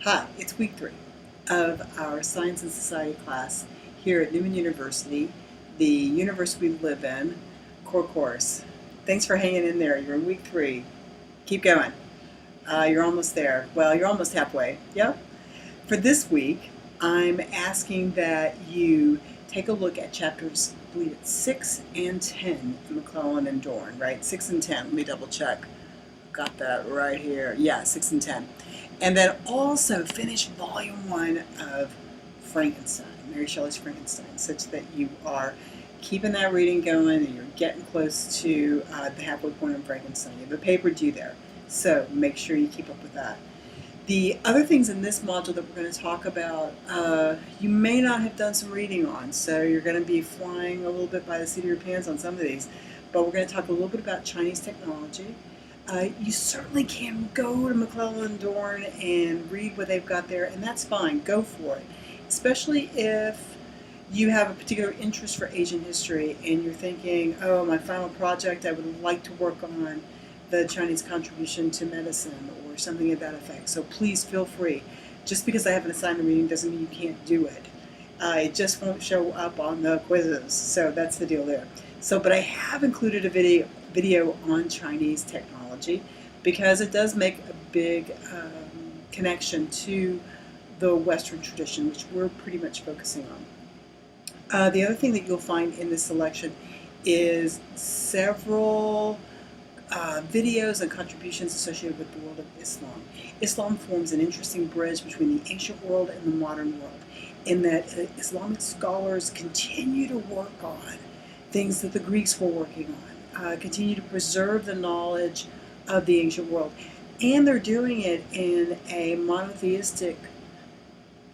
Hi, it's week 3 of our Science and Society class here at Newman University, the universe we live in, core course. Thanks for hanging in there. You're in week 3. Keep going. You're almost there. Well, you're almost halfway. Yep. For this week, I'm asking that you take a look at chapters, I believe it's 6 and 10 in McClellan and Dorn, right? 6 and 10. Let me double check. Got that right here. Yeah, 6 and 10. And then also finish volume 1 of Frankenstein, Mary Shelley's Frankenstein, such that you are keeping that reading going and you're getting close to the halfway point of Frankenstein. You have a paper due there, so make sure you keep up with that. The other things in this module that we're going to talk about, you may not have done some reading on, so you're going to be flying a little bit by the seat of your pants on some of these, but we're going to talk a little bit about Chinese technology. You certainly can go to McClellan and Dorn and read what they've got there, and that's fine. Go for it. Especially if you have a particular interest for Asian history and you're thinking, oh, my final project, I would like to work on the Chinese contribution to medicine or something of that effect. So please feel free. Just because I have an assignment reading doesn't mean you can't do it. It just won't show up on the quizzes. So that's the deal there. So, but I have included a video on Chinese technology because it does make a big connection to the Western tradition, which we're pretty much focusing on. The other thing that you'll find in this selection is several videos and contributions associated with the world of Islam. Islam forms an interesting bridge between the ancient world and the modern world, in that Islamic scholars continue to work on things that the Greeks were working on, continue to preserve the knowledge of the ancient world. And they're doing it in a monotheistic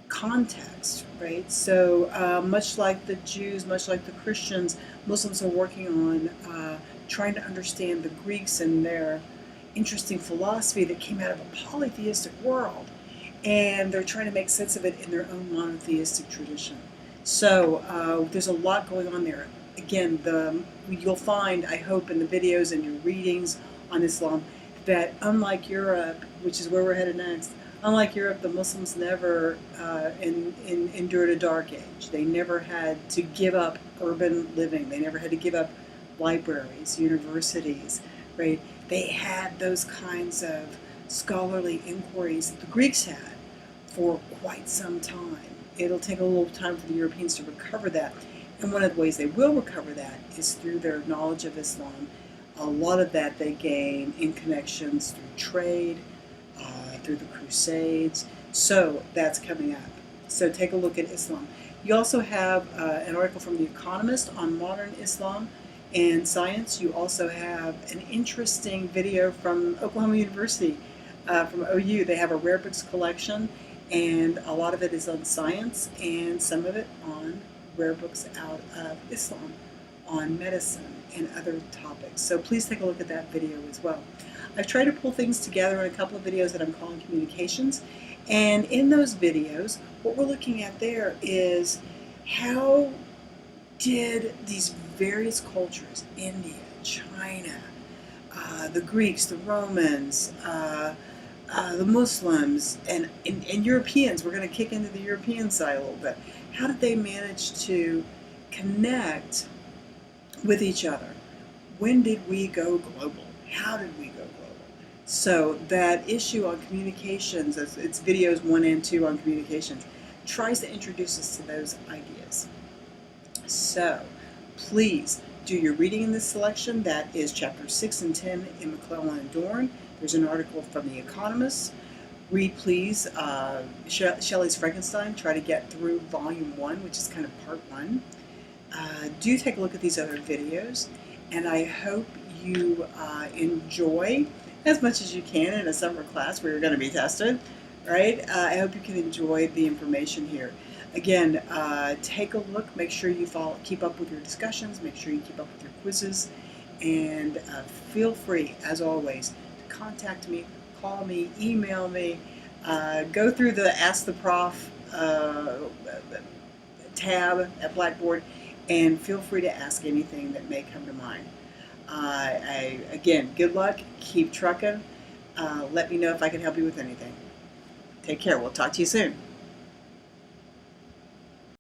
context, right? So much like the Jews, much like the Christians, Muslims are working on trying to understand the Greeks and their interesting philosophy that came out of a polytheistic world. And they're trying to make sense of it in their own monotheistic tradition. So there's a lot going on there. Again, you'll find, I hope, in the videos and your readings on Islam, that unlike Europe, which is where we're headed next, unlike Europe, the Muslims never endured a dark age. They never had to give up urban living. They never had to give up libraries, universities, right? They had those kinds of scholarly inquiries that the Greeks had for quite some time. It'll take a little time for the Europeans to recover that. And one of the ways they will recover that is through their knowledge of Islam. A lot of that they gain in connections through trade, through the Crusades. So that's coming up. So take a look at Islam. You also have an article from The Economist on modern Islam and science. You also have an interesting video from Oklahoma University, from OU. They have a rare books collection, and a lot of it is on science and some of it on rare books out of Islam, on medicine and other topics. So please take a look at that video as well. I've tried to pull things together in a couple of videos that I'm calling communications, and in those videos what we're looking at there is how did these various cultures, India, China, the Greeks, the Romans, the Muslims, and Europeans, we're going to kick into the European side a little bit, how did they manage to connect with each other? When did we go global? How did we go global? So that issue on communications, it's videos 1 and 2 on communications, tries to introduce us to those ideas. So please do your reading in this selection. That is chapters 6 and 10 in McClellan and Dorn. There's an article from The Economist. Read, please, Shelley's Frankenstein. Try to get through volume 1, which is kind of part 1. Do take a look at these other videos, and I hope you enjoy as much as you can in a summer class where you're going to be tested, right? I hope you can enjoy the information here. Again, take a look, make sure you keep up with your discussions, make sure you keep up with your quizzes, and feel free, as always, to contact me, call me, email me, go through the Ask the Prof tab at Blackboard, and feel free to ask anything that may come to mind. Again, good luck, keep trucking, let me know if I can help you with anything. Take care. We'll talk to you soon.